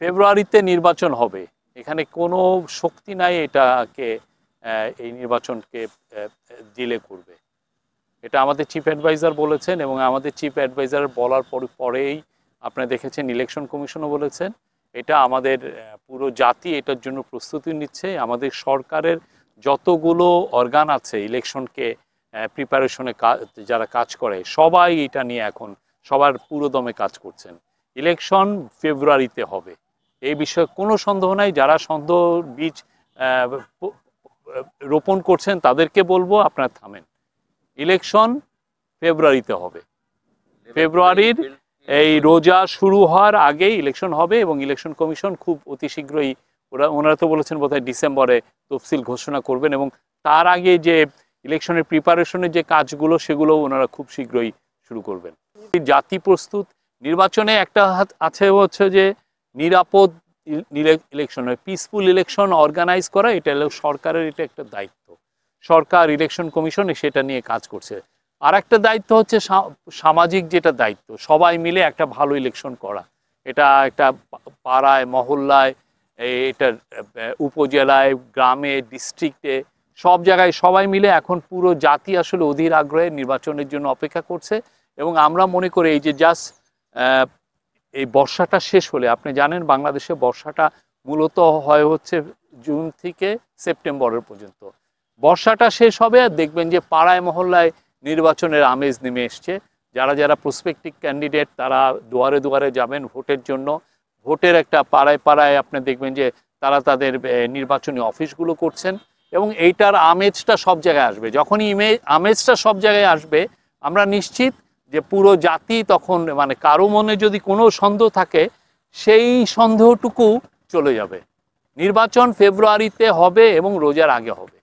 ফেব্রুয়ারিতে নির্বাচন হবে, এখানে কোনো শক্তি নাই এটাকে এই নির্বাচনকে ডিলে করবে। এটা আমাদের চিফ অ্যাডভাইজার বলেছেন, এবং আমাদের চিফ অ্যাডভাইজার বলার পরেই আপনারা দেখেছেন ইলেকশন কমিশনও বলেছেন। এটা আমাদের পুরো জাতি এটার জন্য প্রস্তুতি নিচ্ছে। আমাদের সরকারের যতগুলো অর্গান আছে ইলেকশনকে প্রিপারেশনে যারা কাজ করে, সবাই এটা নিয়ে এখন সবার পুরোদমে কাজ করছেন। ইলেকশন ফেব্রুয়ারিতে হবে, এই বিষয়ে কোনো সন্দেহ নাই। যারা সন্দেহ বীজ রোপণ করছেন তাদেরকে বলবো আপনারা থামেন। ইলেকশন ফেব্রুয়ারিতে হবে, ফেব্রুয়ারির এই রোজা শুরু হওয়ার আগেই ইলেকশন হবে, এবং ইলেকশন কমিশন খুব অতি শীঘ্রই ওনারা তো বলেছেন বোধহয় ডিসেম্বরে তফসিল ঘোষণা করবেন, এবং তার আগে যে ইলেকশনের প্রিপারেশনের যে কাজগুলো সেগুলো ওনারা খুব শীঘ্রই শুরু করবেন। জাতি প্রস্তুত। নির্বাচনে একটা আছে হচ্ছে যে নিরাপদ ইলেকশন, পিসফুল ইলেকশন অর্গানাইজ করা, এটা হলো সরকারের, এটা একটা দায়িত্ব। সরকার ইলেকশন কমিশন সেটা নিয়ে কাজ করছে। আর একটা দায়িত্ব হচ্ছে সামাজিক যেটা দায়িত্ব, সবাই মিলে একটা ভালো ইলেকশন করা। এটা একটা পাড়ায় মহল্লায়, এটা উপজেলায়, গ্রামে, ডিস্ট্রিক্টে, সব জায়গায় সবাই মিলে এখন পুরো জাতি আসলে অধীর আগ্রহে নির্বাচনের জন্য অপেক্ষা করছে। এবং আমরা মনে করি এই যে জাস্ট এই বর্ষাটা শেষ হলে, আপনি জানেন বাংলাদেশে বর্ষাটা মূলত হচ্ছে জুন থেকে সেপ্টেম্বরের পর্যন্ত। বর্ষাটা শেষ হবে আর দেখবেন যে পাড়ায় মহল্লায় নির্বাচনের আমেজ নেমে এসছে। যারা যারা প্রসপেক্টিভ ক্যান্ডিডেট তারা দুয়ারে দুয়ারে যাবেন ভোটের জন্য। ভোটের একটা পাড়ায় পাড়ায় আপনি দেখবেন যে তারা তাদের নির্বাচনী অফিসগুলো করছেন, এবং এইটার আমেজটা সব জায়গায় আসবে। যখনই আমেজটা সব জায়গায় আসবে, আমরা নিশ্চিত যে পুরো জাতি তখন, মানে কারো মনে যদি কোনো সন্দেহ থাকে সেই সন্দেহটুকু চলে যাবে। নির্বাচন ফেব্রুয়ারিতে হবে এবং রোজার আগে হবে।